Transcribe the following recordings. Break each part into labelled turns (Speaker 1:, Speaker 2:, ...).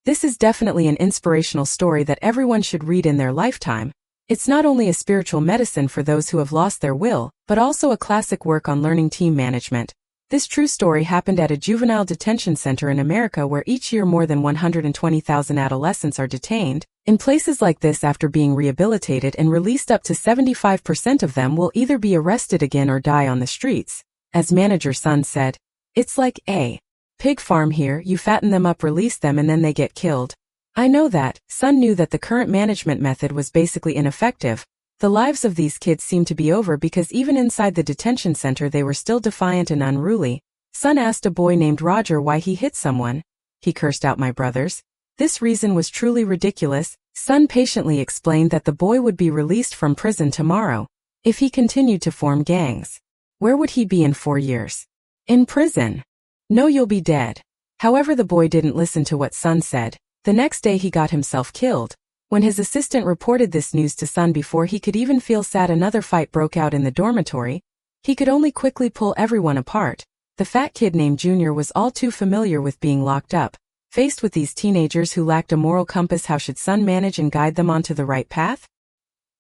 Speaker 1: This is definitely an inspirational story that everyone should read in their lifetime. It's not only a spiritual medicine for those who have lost their will, but also a classic work on learning team management. This true story happened at a juvenile detention center in America where each year more than 120,000 adolescents are detained. In places like this, after being rehabilitated and released, up to 75% of them will either be arrested again or die on the streets. As manager Sun said, "It's like a pig farm here, you fatten them up, release them, and then they get killed." I know that. Sun knew that the current management method was basically ineffective. The lives of these kids seemed to be over because even inside the detention center they were still defiant and unruly. Sun asked a boy named Roger why he hit someone. "He cursed out my brothers." This reason was truly ridiculous. Sun patiently explained that the boy would be released from prison tomorrow if he continued to form gangs. Where would he be in 4 years? In prison. "No, you'll be dead." However, the boy didn't listen to what Sun said. The next day he got himself killed. When his assistant reported this news to Sun, before he could even feel sad, another fight broke out in the dormitory. He could only quickly pull everyone apart. The fat kid named Junior was all too familiar with being locked up. Faced with these teenagers who lacked a moral compass, how should Sun manage and guide them onto the right path?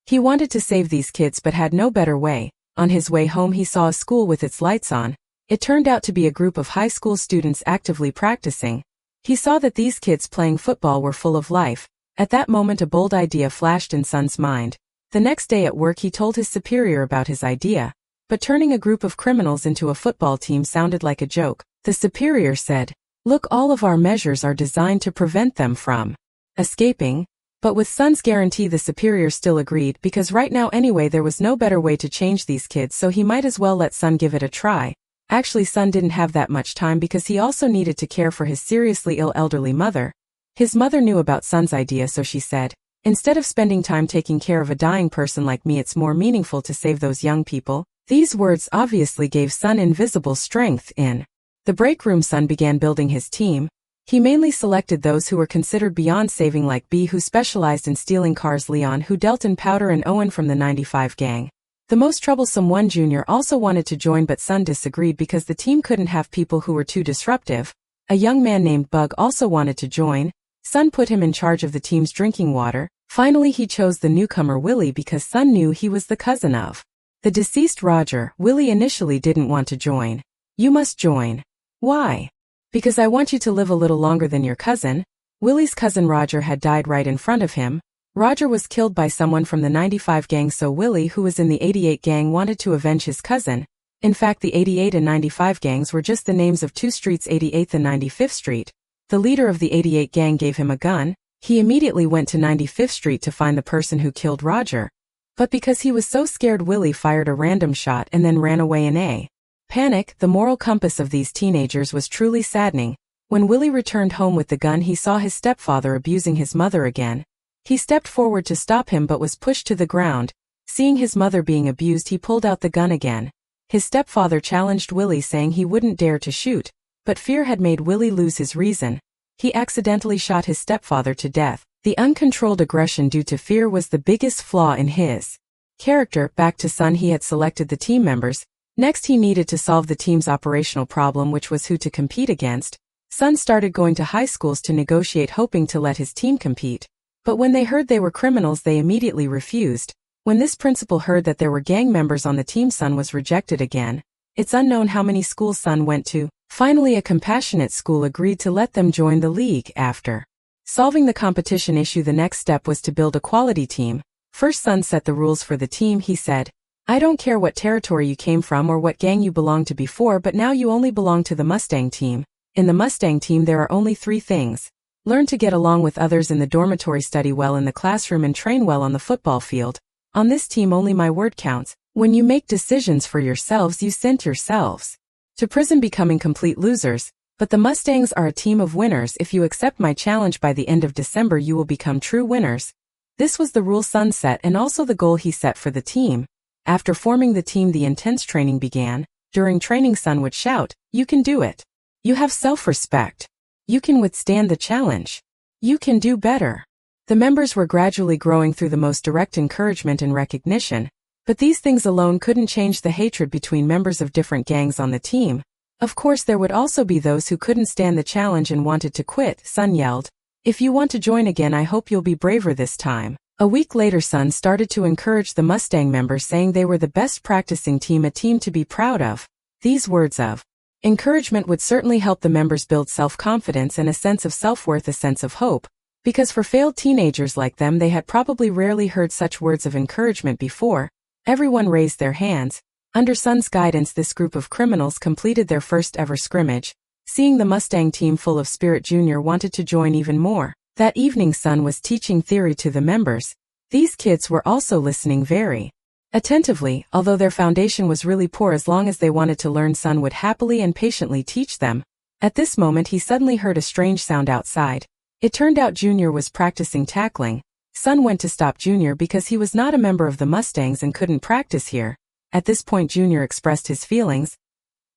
Speaker 1: He wanted to save these kids but had no better way. On his way home he saw a school with its lights on. It turned out to be a group of high school students actively practicing. He saw that these kids playing football were full of life. At that moment a bold idea flashed in Sun's mind. The next day at work he told his superior about his idea. But turning a group of criminals into a football team sounded like a joke. The superior said, "Look, all of our measures are designed to prevent them from escaping." But with Sun's guarantee the superior still agreed, because right now anyway there was no better way to change these kids, so he might as well let Sun give it a try. Actually, Sun didn't have that much time because he also needed to care for his seriously ill elderly mother. His mother knew about Sun's idea, so she said, "Instead of spending time taking care of a dying person like me, it's more meaningful to save those young people." These words obviously gave Sun invincible strength. In the break room, Sun began building his team. He mainly selected those who were considered beyond saving, like B, who specialized in stealing cars, Leon, who dealt in powder, and Owen from the 95 gang. The most troublesome one, Junior, also wanted to join, but Sun disagreed because the team couldn't have people who were too disruptive. A young man named Bug also wanted to join. Sun put him in charge of the team's drinking water. Finally he chose the newcomer Willie because Sun knew he was the cousin of the deceased Roger. Willie initially didn't want to join. "You must join." "Why?" "Because I want you to live a little longer than your cousin." Willie's cousin Roger had died right in front of him. Roger was killed by someone from the 95 gang, so Willie, who was in the 88 gang, wanted to avenge his cousin. In fact, the 88 and 95 gangs were just the names of two streets, 88th and 95th Street. The leader of the 88 gang gave him a gun. He immediately went to 95th Street to find the person who killed Roger. But because he was so scared, Willie fired a random shot and then ran away in a panic. The moral compass of these teenagers was truly saddening. When Willie returned home with the gun, he saw his stepfather abusing his mother again. He stepped forward to stop him but was pushed to the ground. Seeing his mother being abused, he pulled out the gun again. His stepfather challenged Willie, saying he wouldn't dare to shoot. But fear had made Willie lose his reason. He accidentally shot his stepfather to death. The uncontrolled aggression due to fear was the biggest flaw in his character. Back to Sun, he had selected the team members. Next he needed to solve the team's operational problem, which was who to compete against. Sun started going to high schools to negotiate, hoping to let his team compete. But when they heard they were criminals, they immediately refused. When this principal heard that there were gang members on the team, Sun was rejected again. It's unknown how many schools Sun went to. Finally, a compassionate school agreed to let them join the league. After solving the competition issue, the next step was to build a quality team. First, Sun set the rules for the team. He said, "I don't care what territory you came from or what gang you belonged to before, but now you only belong to the Mustang team. In the Mustang team there are only 3 things. Learn to get along with others in the dormitory, study well in the classroom, and train well on the football field. On this team only my word counts. When you make decisions for yourselves, you sent yourselves to prison, becoming complete losers. But the Mustangs are a team of winners. If you accept my challenge by the end of December, you will become true winners." This was the rule Sun set, and also the goal he set for the team. After forming the team, the intense training began. During training, Sun would shout, "You can do it. You have self-respect. You can withstand the challenge. You can do better." The members were gradually growing through the most direct encouragement and recognition. But these things alone couldn't change the hatred between members of different gangs on the team. Of course, there would also be those who couldn't stand the challenge and wanted to quit. Sun yelled, If you want to join again, I hope you'll be braver this time. A week later, Sun started to encourage the Mustang members, saying they were the best practicing team, a team to be proud of. These words of encouragement would certainly help the members build self-confidence and a sense of self-worth, a sense of hope, because for failed teenagers like them, they had probably rarely heard such words of encouragement before. Everyone raised their hands. Under Sun's guidance, this group of criminals completed their first ever scrimmage. Seeing the Mustang team full of spirit, Junior wanted to join even more. That evening, Sun was teaching theory to the members. These kids were also listening very attentively, although their foundation was really poor. As long as they wanted to learn, Sun would happily and patiently teach them. At this moment, he suddenly heard a strange sound outside. It turned out Junior was practicing tackling. Sun went to stop Junior because he was not a member of the Mustangs and couldn't practice here. At this point, Junior expressed his feelings.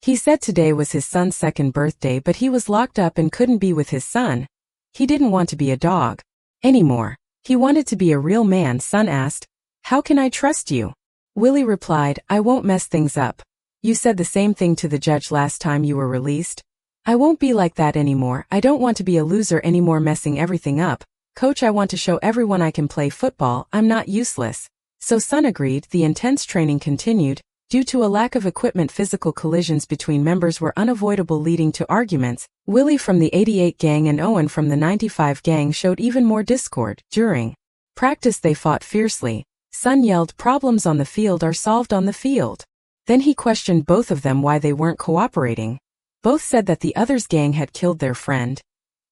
Speaker 1: He said today was his son's second birthday, but he was locked up and couldn't be with his son. He didn't want to be a dog anymore. He wanted to be a real man. Sun asked, "How can I trust you?" Willie replied, "I won't mess things up. You said the same thing to the judge last time you were released. I won't be like that anymore. I don't want to be a loser anymore, messing everything up. Coach, I want to show everyone I can play football. I'm not useless." So Sun agreed. The intense training continued. Due to a lack of equipment, physical collisions between members were unavoidable, leading to arguments. Willie from the 88 gang and Owen from the 95 gang showed even more discord. During practice, they fought fiercely. Sun yelled, "Problems on the field are solved on the field." Then he questioned both of them why they weren't cooperating. Both said that the other's gang had killed their friend.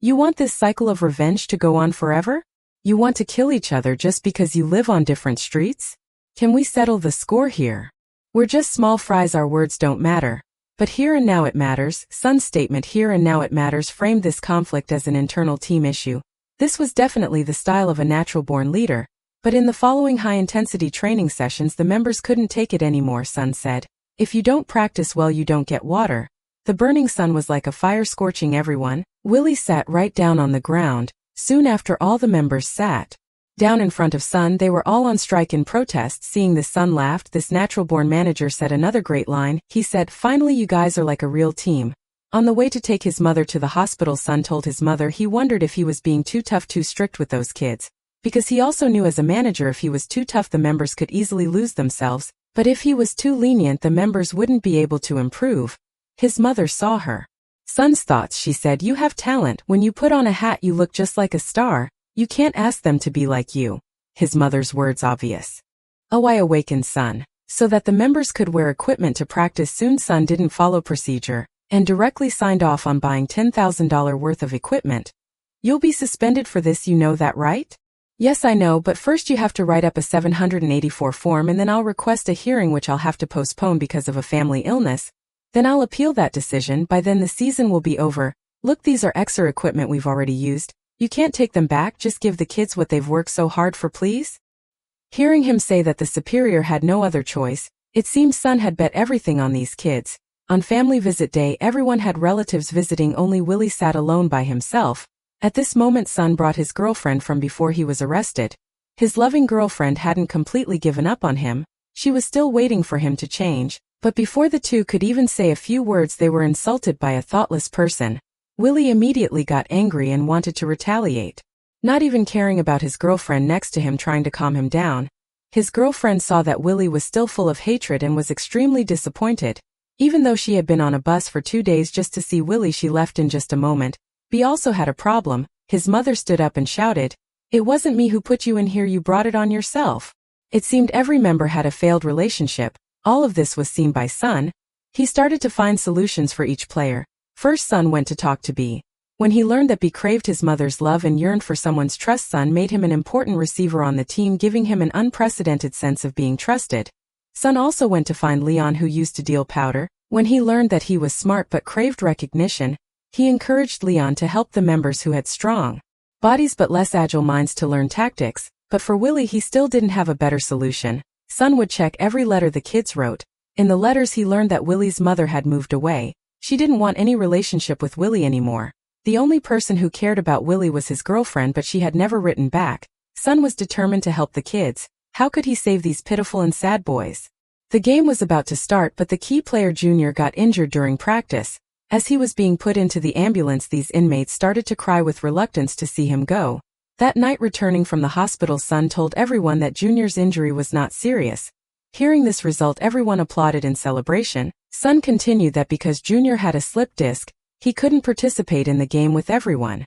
Speaker 1: You want this cycle of revenge to go on forever? You want to kill each other just because you live on different streets? Can we settle the score here? We're just small fries, our words don't matter. But here and now it matters. Sun's statement, "Here and now it matters," framed this conflict as an internal team issue. This was definitely the style of a natural-born leader. But in the following high-intensity training sessions, the members couldn't take it anymore. Sun said, "If you don't practice well, you don't get water." The burning sun was like a fire, scorching everyone. Willie sat right down on the ground. Soon after, all the members sat down in front of Sun. They were all on strike in protest. Seeing this, Sun laughed. This natural-born manager said another great line. He said, "Finally, you guys are like a real team." On the way to take his mother to the hospital, Sun told his mother he wondered if he was being too tough, too strict with those kids. Because he also knew as a manager, if he was too tough, the members could easily lose themselves. But if he was too lenient, the members wouldn't be able to improve. His mother saw her son's thoughts. She said, "You have talent. When you put on a hat, you look just like a star. You can't ask them to be like you." His mother's words obvious. Oh, I awakened Sun so that the members could wear equipment to practice. Soon Sun didn't follow procedure and directly signed off on buying $10,000 worth of equipment. "You'll be suspended for this, you know that, right?" "Yes, I know, but first you have to write up a 784 form, and then I'll request a hearing, which I'll have to postpone because of a family illness. Then I'll appeal that decision. By then the season will be over. Look, these are extra equipment we've already used. You can't take them back. Just give the kids what they've worked so hard for, please." Hearing him say that the superior had no other choice, it seems Sun had bet everything on these kids. On family visit day, everyone had relatives visiting. Only Willie sat alone by himself. At this moment, Sun brought his girlfriend from before he was arrested. His loving girlfriend hadn't completely given up on him. She was still waiting for him to change. But before the two could even say a few words, they were insulted by a thoughtless person. Willie immediately got angry and wanted to retaliate. Not even caring about his girlfriend next to him trying to calm him down. His girlfriend saw that Willie was still full of hatred and was extremely disappointed. Even though she had been on a bus for 2 days just to see Willie, she left in just a moment. B also had a problem. His mother stood up and shouted, "It wasn't me who put you in here, you brought it on yourself." It seemed every member had a failed relationship. All of this was seen by Sun. He started to find solutions for each player. First, Sun went to talk to B. When he learned that B craved his mother's love and yearned for someone's trust, Sun made him an important receiver on the team, giving him an unprecedented sense of being trusted. Sun also went to find Leon, who used to deal powder. When he learned that he was smart but craved recognition, he encouraged Leon to help the members who had strong bodies but less agile minds to learn tactics. But for Willie, he still didn't have a better solution. Sun would check every letter the kids wrote. In the letters, he learned that Willie's mother had moved away. She didn't want any relationship with Willie anymore. The only person who cared about Willie was his girlfriend, but she had never written back. Sun was determined to help the kids. How could he save these pitiful and sad boys? The game was about to start, but the key player Junior got injured during practice. As he was being put into the ambulance, these inmates started to cry with reluctance to see him go. That night, returning from the hospital, Sun told everyone that Junior's injury was not serious. Hearing this result, everyone applauded in celebration. Sun continued that because Junior had a slip disc, he couldn't participate in the game with everyone.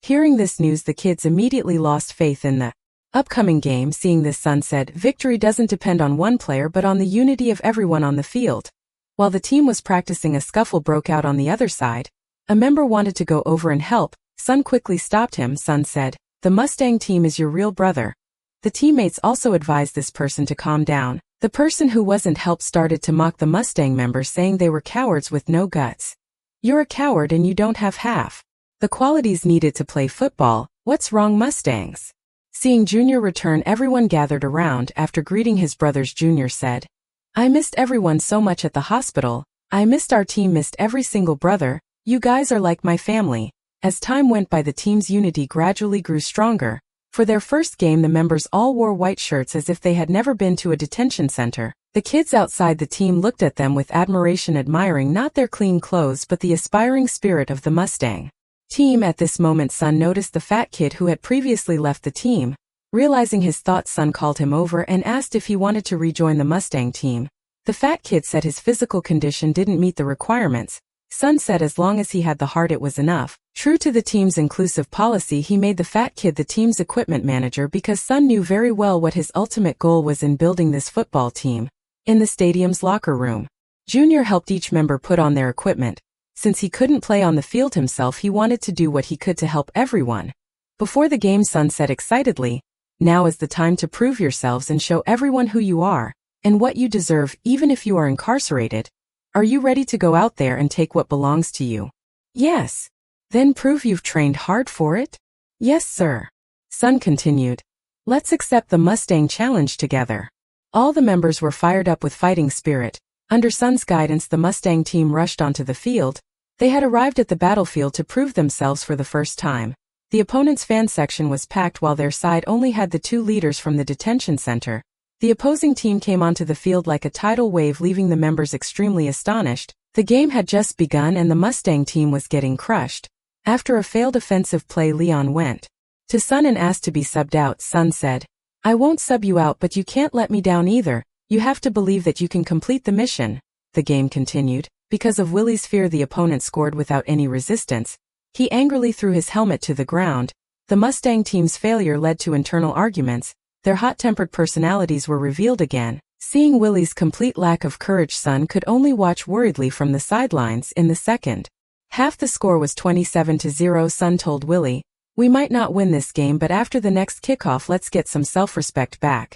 Speaker 1: Hearing this news, the kids immediately lost faith in the upcoming game. Seeing this, Sun said, "Victory doesn't depend on one player but on the unity of everyone on the field." While the team was practicing, a scuffle broke out on the other side. A member wanted to go over and help. Sun quickly stopped him. Sun said, "The Mustang team is your real brother." The teammates also advised this person to calm down. The person who wasn't helped started to mock the Mustang members, saying they were cowards with no guts. "You're a coward and you don't have half the qualities needed to play football. What's wrong, Mustangs?" Seeing Junior return, everyone gathered around. After greeting his brothers, Junior said, "I missed everyone so much at the hospital. I missed our team, missed every single brother. You guys are like my family." As time went by, the team's unity gradually grew stronger. For their first game, the members all wore white shirts as if they had never been to a detention center. The kids outside the team looked at them with admiration, admiring not their clean clothes but the aspiring spirit of the Mustang team. At this moment, Sun noticed the fat kid who had previously left the team. Realizing his thoughts, Sun called him over and asked if he wanted to rejoin the Mustang team. The fat kid said his physical condition didn't meet the requirements. Sun said as long as he had the heart, it was enough. True to the team's inclusive policy, he made the fat kid the team's equipment manager because Sun knew very well what his ultimate goal was in building this football team. In the stadium's locker room, Junior helped each member put on their equipment. Since he couldn't play on the field himself, he wanted to do what he could to help everyone. Before the game, Sun said excitedly, "Now is the time to prove yourselves and show everyone who you are and what you deserve, even if you are incarcerated. Are you ready to go out there and take what belongs to you?" "Yes." "Then prove you've trained hard for it?" "Yes, sir." Sun continued, "Let's accept the Mustang challenge together." All the members were fired up with fighting spirit. Under Sun's guidance, the Mustang team rushed onto the field. They had arrived at the battlefield to prove themselves for the first time. The opponent's fan section was packed while their side only had the two leaders from the detention center. The opposing team came onto the field like a tidal wave, leaving the members extremely astonished. The game had just begun and the Mustang team was getting crushed. After a failed offensive play, Leon went to Sun and asked to be subbed out. Sun said, "I won't sub you out, but you can't let me down either. You have to believe that you can complete the mission." The game continued. Because of Willie's fear, the opponent scored without any resistance. He angrily threw his helmet to the ground. The Mustang team's failure led to internal arguments. Their hot-tempered personalities were revealed again. Seeing Willie's complete lack of courage, Sun could only watch worriedly from the sidelines. In the second half, the score was 27-0. Sun told Willie, "We might not win this game, but after the next kickoff, let's get some self-respect back."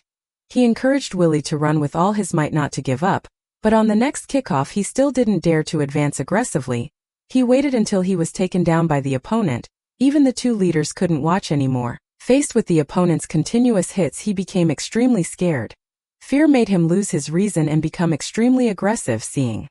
Speaker 1: He encouraged Willie to run with all his might, not to give up. But on the next kickoff, he still didn't dare to advance aggressively. He waited until he was taken down by the opponent. Even the two leaders couldn't watch anymore. Faced with the opponent's continuous hits, he became extremely scared. Fear made him lose his reason and become extremely aggressive. Seeing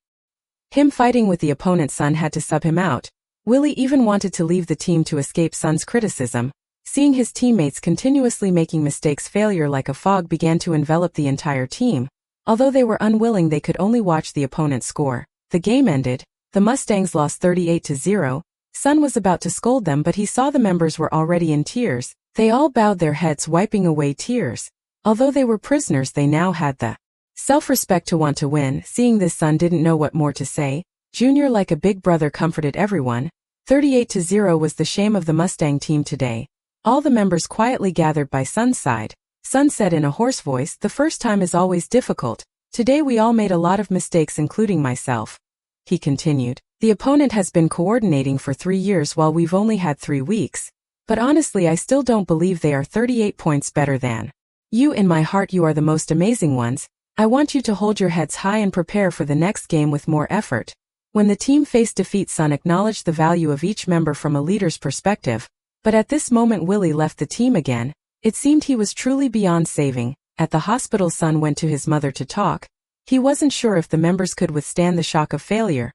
Speaker 1: him fighting with the opponent, Sun had to sub him out. Willie even wanted to leave the team to escape Sun's criticism. Seeing his teammates continuously making mistakes, failure like a fog began to envelop the entire team. Although they were unwilling, they could only watch the opponent score. The game ended. The Mustangs lost 38-0. Sun was about to scold them, but he saw the members were already in tears. They all bowed their heads, wiping away tears. Although they were prisoners, they now had the self-respect to want to win. Seeing this, Sun didn't know what more to say. Junior, like a big brother, comforted everyone. 38-0 was the shame of the Mustang team today. All the members quietly gathered by Sun's side. Sun said in a hoarse voice, "The first time is always difficult. Today we all made a lot of mistakes, including myself." He continued, "The opponent has been coordinating for 3 years while we've only had 3 weeks. But honestly, I still don't believe they are 38 points better than you. In my heart, you are the most amazing ones. I want you to hold your heads high and prepare for the next game with more effort." When the team faced defeat, Sun acknowledged the value of each member from a leader's perspective. But at this moment, Willie left the team again. It seemed he was truly beyond saving. At the hospital, Sun went to his mother to talk. He wasn't sure if the members could withstand the shock of failure.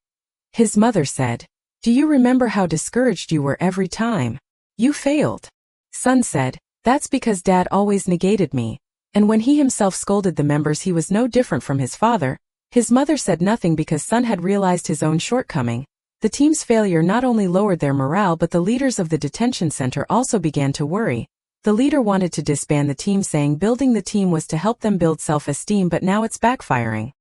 Speaker 1: His mother said, "Do you remember how discouraged you were every time you failed?" Sun said, "That's because Dad always negated me. And when he himself scolded the members, he was no different from his father." His mother said nothing because Sun had realized his own shortcoming. The team's failure not only lowered their morale but the leaders of the detention center also began to worry. The leader wanted to disband the team, saying building the team was to help them build self-esteem, but now it's backfiring.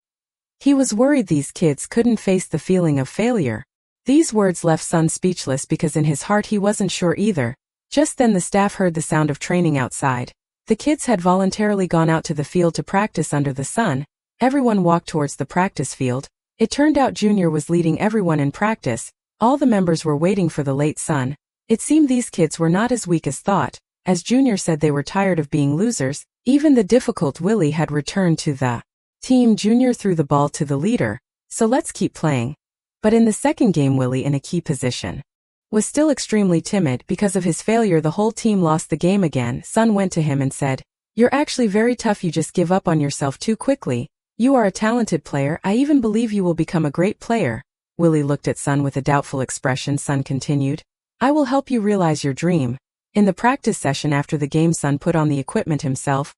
Speaker 1: He was worried these kids couldn't face the feeling of failure. These words left Sun speechless because in his heart he wasn't sure either. Just then the staff heard the sound of training outside. The kids had voluntarily gone out to the field to practice under the sun. Everyone walked towards the practice field. It turned out Junior was leading everyone in practice. All the members were waiting for the late Sun. It seemed these kids were not as weak as thought. As Junior said, they were tired of being losers. Even the difficult Willie had returned to the team. Junior threw the ball to the leader. So let's keep playing. But in the second game, Willie, in a key position, was still extremely timid. Because of his failure, the whole team lost the game again. Sun went to him and said, "You're actually very tough. You just give up on yourself too quickly. You are a talented player. I even believe you will become a great player." Willie looked at Sun with a doubtful expression. Sun continued, "I will help you realize your dream." In the practice session after the game, Sun put on the equipment himself.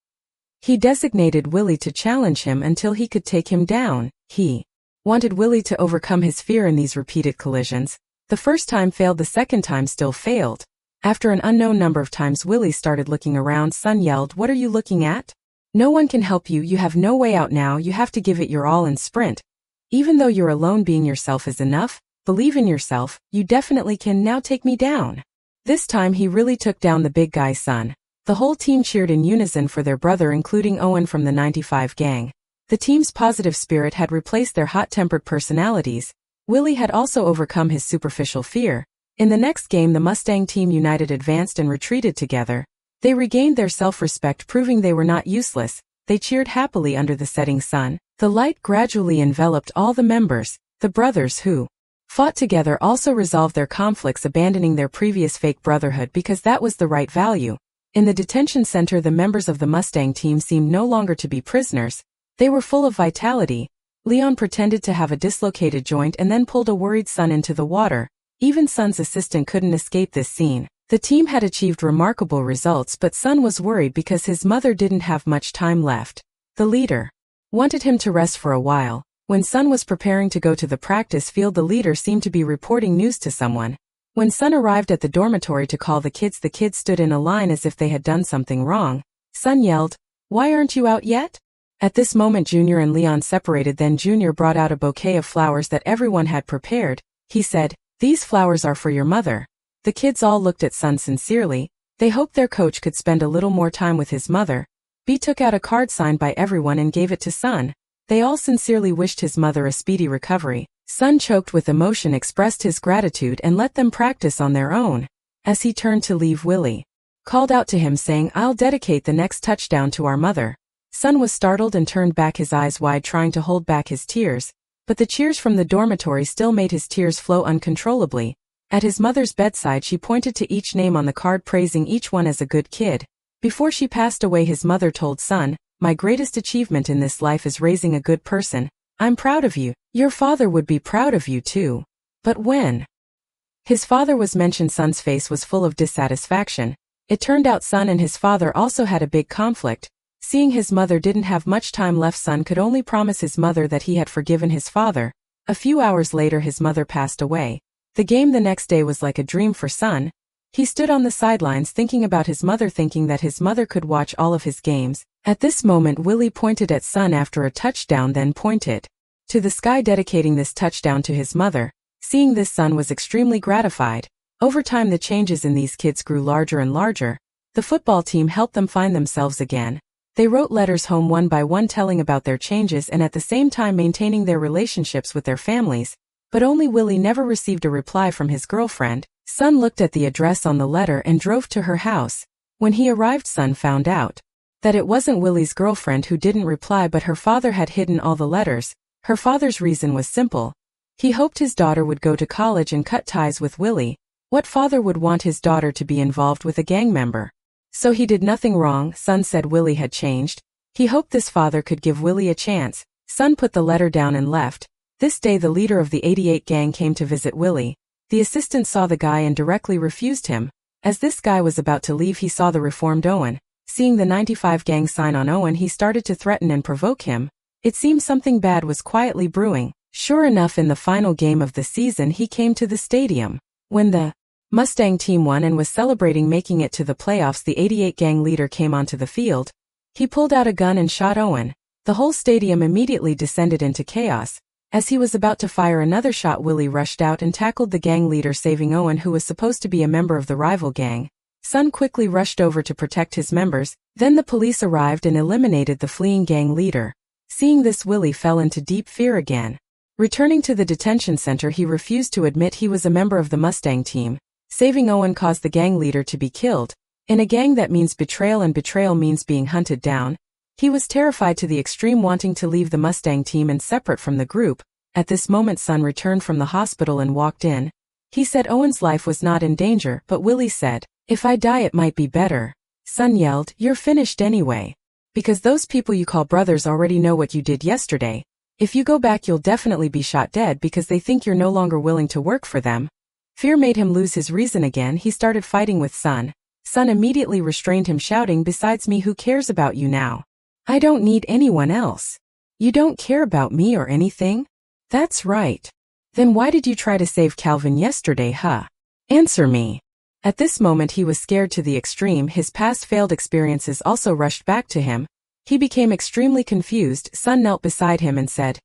Speaker 1: He designated Willie to challenge him until he could take him down. He wanted Willie to overcome his fear in these repeated collisions. The first time failed, the second time still failed. After an unknown number of times, Willie started looking around. Sun yelled, "What are you looking at? No one can help you. You have no way out now. You have to give it your all and sprint. Even though you're alone, being yourself is enough. Believe in yourself. You definitely can. Now take me down." This time he really took down the big guy Sun. The whole team cheered in unison for their brother, including Owen from the 95 gang. The team's positive spirit had replaced their hot-tempered personalities. Willie had also overcome his superficial fear. In the next game, the Mustang team united, advanced and retreated together. They regained their self-respect, proving they were not useless. They cheered happily under the setting sun. The light gradually enveloped all the members. The brothers who fought together also resolved their conflicts, abandoning their previous fake brotherhood because that was the right value. In the detention center, the members of the Mustang team seemed no longer to be prisoners. They were full of vitality. Leon pretended to have a dislocated joint and then pulled a worried Sun into the water. Even Sun's assistant couldn't escape this scene. The team had achieved remarkable results, but Sun was worried because his mother didn't have much time left. The leader wanted him to rest for a while. When Sun was preparing to go to the practice field, the leader seemed to be reporting news to someone. When Sun arrived at the dormitory to call the kids stood in a line as if they had done something wrong. Sun yelled, "Why aren't you out yet?" At this moment, Junior and Leon separated. Then Junior brought out a bouquet of flowers that everyone had prepared. He said, "These flowers are for your mother." The kids all looked at Sun sincerely. They hoped their coach could spend a little more time with his mother. B took out a card signed by everyone and gave it to Sun. They all sincerely wished his mother a speedy recovery. Sun, choked with emotion, expressed his gratitude and let them practice on their own. As he turned to leave, Willie called out to him saying, "I'll dedicate the next touchdown to our mother." Sun was startled and turned back, his eyes wide, trying to hold back his tears. But the cheers from the dormitory still made his tears flow uncontrollably. At his mother's bedside, she pointed to each name on the card, praising each one as a good kid. Before she passed away, his mother told Sun, "My greatest achievement in this life is raising a good person. I'm proud of you. Your father would be proud of you too." But when his father was mentioned, Sun's face was full of dissatisfaction. It turned out Sun and his father also had a big conflict. Seeing his mother didn't have much time left, Sun could only promise his mother that he had forgiven his father. A few hours later, his mother passed away. The game the next day was like a dream for Sun. He stood on the sidelines thinking about his mother, thinking that his mother could watch all of his games. At this moment, Willie pointed at Sun after a touchdown, then pointed to the sky, dedicating this touchdown to his mother. Seeing this, Sun was extremely gratified. Over time, the changes in these kids grew larger and larger. The football team helped them find themselves again. They wrote letters home one by one, telling about their changes and at the same time maintaining their relationships with their families. But only Willie never received a reply from his girlfriend. Sun looked at the address on the letter and drove to her house. When he arrived, Sun found out that it wasn't Willie's girlfriend who didn't reply, but her father had hidden all the letters. Her father's reason was simple. He hoped his daughter would go to college and cut ties with Willie. What father would want his daughter to be involved with a gang member? So he did nothing wrong. Sun said Willie had changed. He hoped this father could give Willie a chance. Sun put the letter down and left. This day, the leader of the 88 gang came to visit Willie. The assistant saw the guy and directly refused him. As this guy was about to leave, he saw the reformed Owen. Seeing the 95 gang sign on Owen, he started to threaten and provoke him. It seemed something bad was quietly brewing. Sure enough, in the final game of the season he came to the stadium. When the Mustang team won and was celebrating making it to the playoffs, the 88 gang leader came onto the field. He pulled out a gun and shot Owen. The whole stadium immediately descended into chaos. As he was about to fire another shot, Willie rushed out and tackled the gang leader, saving Owen, who was supposed to be a member of the rival gang. Son quickly rushed over to protect his members. Then the police arrived and eliminated the fleeing gang leader. Seeing this, Willie fell into deep fear again. Returning to the detention center, he refused to admit he was a member of the Mustang team. Saving Owen caused the gang leader to be killed. In a gang, that means betrayal, and betrayal means being hunted down. He was terrified to the extreme, wanting to leave the Mustang team and separate from the group. At this moment, Son returned from the hospital and walked in. He said Owen's life was not in danger, but Willie said, "If I die it might be better." Son yelled, "You're finished anyway. Because those people you call brothers already know what you did yesterday. If you go back you'll definitely be shot dead because they think you're no longer willing to work for them." Fear made him lose his reason again. He started fighting with Son. Son immediately restrained him, shouting, "Besides me, who cares about you now? I don't need anyone else. You don't care about me or anything? That's right. Then why did you try to save Calvin yesterday, huh? Answer me." At this moment he was scared to the extreme. His past failed experiences also rushed back to him. He became extremely confused. Son knelt beside him and said,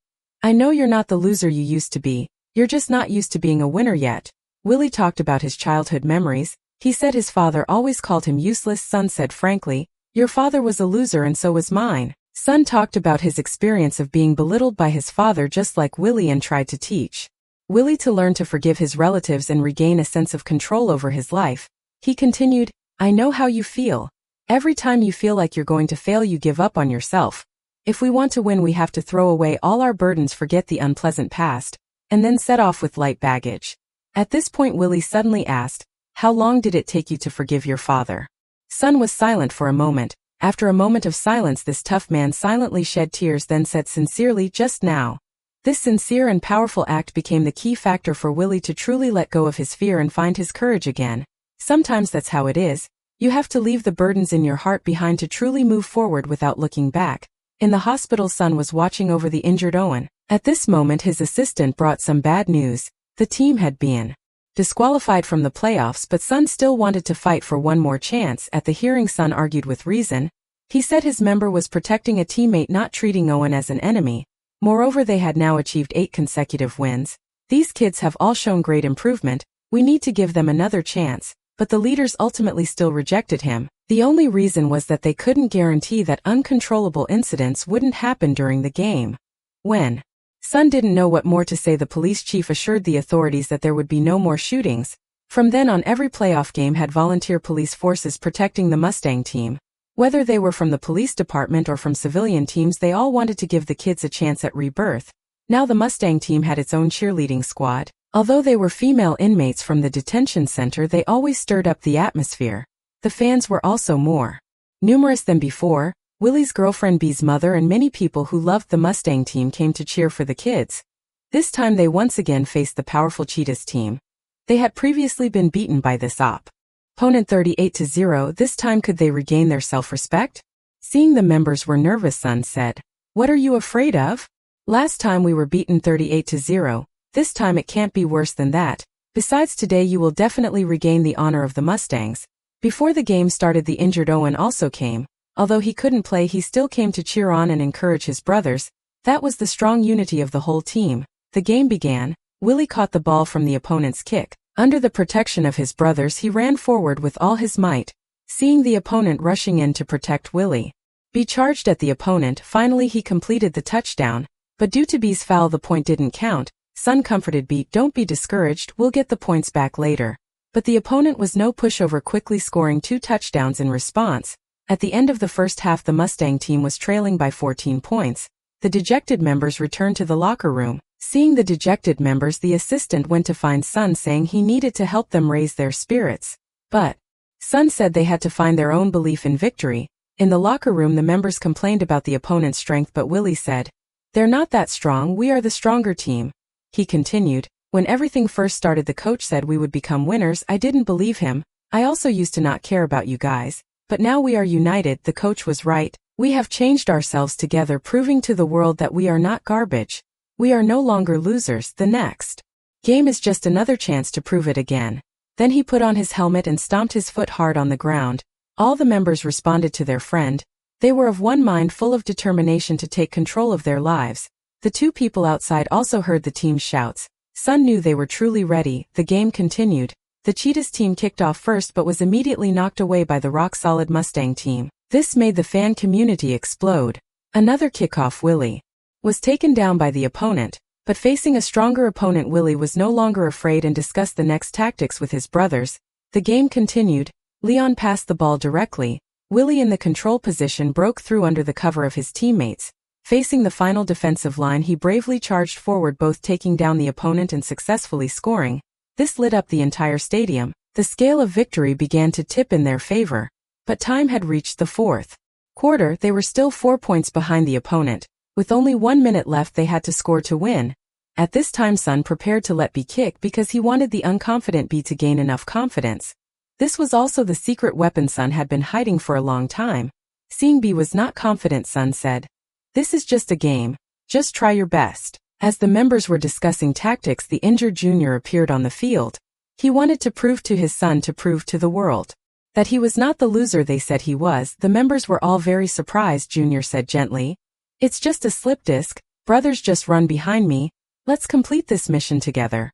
Speaker 1: "I know you're not the loser you used to be. You're just not used to being a winner yet." Willie talked about his childhood memories. He said his father always called him useless. Son said frankly, "Your father was a loser and so was mine." Son talked about his experience of being belittled by his father just like Willie and tried to teach Willie to learn to forgive his relatives and regain a sense of control over his life. He continued, "I know how you feel. Every time you feel like you're going to fail, you give up on yourself. If we want to win, we have to throw away all our burdens, forget the unpleasant past, and then set off with light baggage." At this point Willie suddenly asked, "How long did it take you to forgive your father?" Son was silent for a moment. After a moment of silence, this tough man silently shed tears, then said sincerely, "Just now." This sincere and powerful act became the key factor for Willie to truly let go of his fear and find his courage again. Sometimes that's how it is. You have to leave the burdens in your heart behind to truly move forward without looking back. In the hospital, Son was watching over the injured Owen. At this moment his assistant brought some bad news. The team had been disqualified from the playoffs, but Son still wanted to fight for one more chance. At the hearing, Son argued with reason. He said his member was protecting a teammate, not treating Owen as an enemy. Moreover, they had now achieved 8 consecutive wins. These kids have all shown great improvement. We need to give them another chance. But the leaders ultimately still rejected him. The only reason was that they couldn't guarantee that uncontrollable incidents wouldn't happen during the game. When Son didn't know what more to say, the police chief assured the authorities that there would be no more shootings. From then on, every playoff game had volunteer police forces protecting the Mustang team. Whether they were from the police department or from civilian teams, they all wanted to give the kids a chance at rebirth. Now the Mustang team had its own cheerleading squad. Although they were female inmates from the detention center, they always stirred up the atmosphere. The fans were also more numerous than before. Willie's girlfriend Bee's mother and many people who loved the Mustang team came to cheer for the kids. This time they once again faced the powerful Cheetahs team. They had previously been beaten by this opponent 38-0. This time could they regain their self-respect? Seeing the members were nervous, Son said, "What are you afraid of? Last time we were beaten 38-0. This time it can't be worse than that. Besides, today you will definitely regain the honor of the Mustangs." Before the game started, the injured Owen also came. Although he couldn't play, he still came to cheer on and encourage his brothers. That was the strong unity of the whole team. The game began. Willie caught the ball from the opponent's kick. Under the protection of his brothers, he ran forward with all his might. Seeing the opponent rushing in to protect Willie, Bee charged at the opponent. Finally he completed the touchdown, but due to Bee's foul the point didn't count. Son comforted Bee, "Don't be discouraged, we'll get the points back later." But the opponent was no pushover, quickly scoring 2 touchdowns in response. At the end of the first half, the Mustang team was trailing by 14 points. The dejected members returned to the locker room. Seeing the dejected members, the assistant went to find Son, saying he needed to help them raise their spirits. But Son said they had to find their own belief in victory. In the locker room, the members complained about the opponent's strength, but Willie said, "They're not that strong, we are the stronger team." He continued, "When everything first started, the coach said we would become winners. I didn't believe him. I also used to not care about you guys. But now we are united. The coach was right. We have changed ourselves together, proving to the world that we are not garbage. We are no longer losers. The next game is just another chance to prove it again. Then he put on his helmet and stomped his foot hard on the ground. All the members responded to their friend. They were of one mind, full of determination to take control of their lives. The two people outside also heard the team's shouts. Sun knew they were truly ready. The game continued. The Cheetahs team kicked off first but was immediately knocked away by the rock-solid Mustang team. This made the fan community explode. Another kickoff, Willie was taken down by the opponent, but facing a stronger opponent, Willie was no longer afraid and discussed the next tactics with his brothers. The game continued. Leon passed the ball directly. Willie, in the control position, broke through under the cover of his teammates. Facing the final defensive line, he bravely charged forward, both taking down the opponent and successfully scoring. This lit up the entire stadium. The scale of victory began to tip in their favor. But time had reached the fourth quarter. They were still 4 points behind the opponent. With only 1 minute left, they had to score to win. At this time, Sun prepared to let B kick because he wanted the unconfident B to gain enough confidence. This was also the secret weapon Sun had been hiding for a long time. Seeing B was not confident, Sun said, "This is just a game. Just try your best." As the members were discussing tactics, the injured junior appeared on the field. He wanted to prove to his son, to prove to the world, that he was not the loser they said he was. The members were all very surprised. Junior said gently, "It's just a slip disc. Brothers, just run behind me. Let's complete this mission together."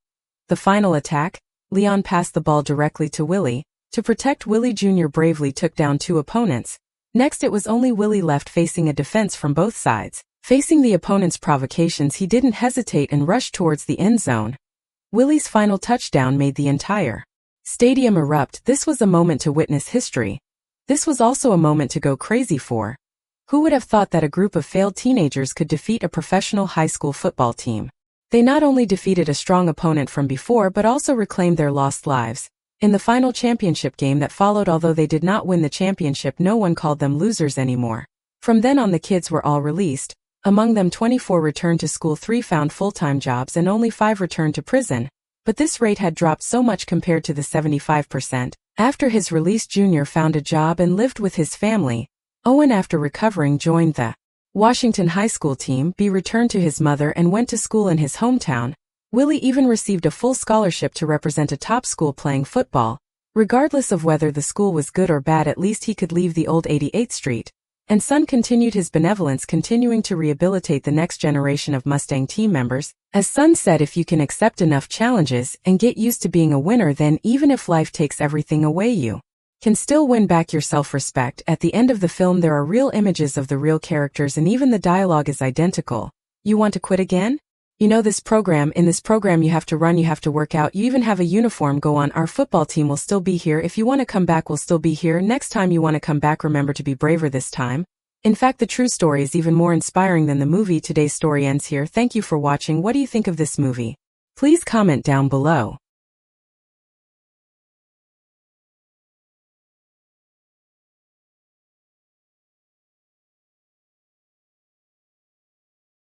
Speaker 1: The final attack. Leon passed the ball directly to Willie. To protect Willie, Jr. bravely took down 2 opponents. Next, it was only Willie left, facing a defense from both sides. Facing the opponent's provocations, he didn't hesitate and rushed towards the end zone. Willie's final touchdown made the entire stadium erupt. This was a moment to witness history. This was also a moment to go crazy for. Who would have thought that a group of failed teenagers could defeat a professional high school football team? They not only defeated a strong opponent from before but also reclaimed their lost lives. In the final championship game that followed, although they did not win the championship, no one called them losers anymore. From then on, the kids were all released. Among them, 24 returned to school, 3 found full-time jobs, and only 5 returned to prison. But this rate had dropped so much compared to the 75%. After his release, Junior found a job and lived with his family. Owen, after recovering, joined the Washington High School team. B returned to his mother and went to school in his hometown. Willie even received a full scholarship to represent a top school playing football. Regardless of whether the school was good or bad, at least he could leave the old 88th Street. And Sun continued his benevolence, continuing to rehabilitate the next generation of Mustang team members. As Sun said, if you can accept enough challenges and get used to being a winner, then even if life takes everything away, you can still win back your self-respect. At the end of the film, there are real images of the real characters, and even the dialogue is identical. You want to quit again? You know, in this program you have to run, you have to work out, you even have a uniform. Go on, our football team will still be here. If you want to come back, we'll still be here. Next time you want to come back, remember to be braver this time. In fact, the true story is even more inspiring than the movie. Today's story ends here. Thank you for watching. What do you think of this movie? Please comment down below.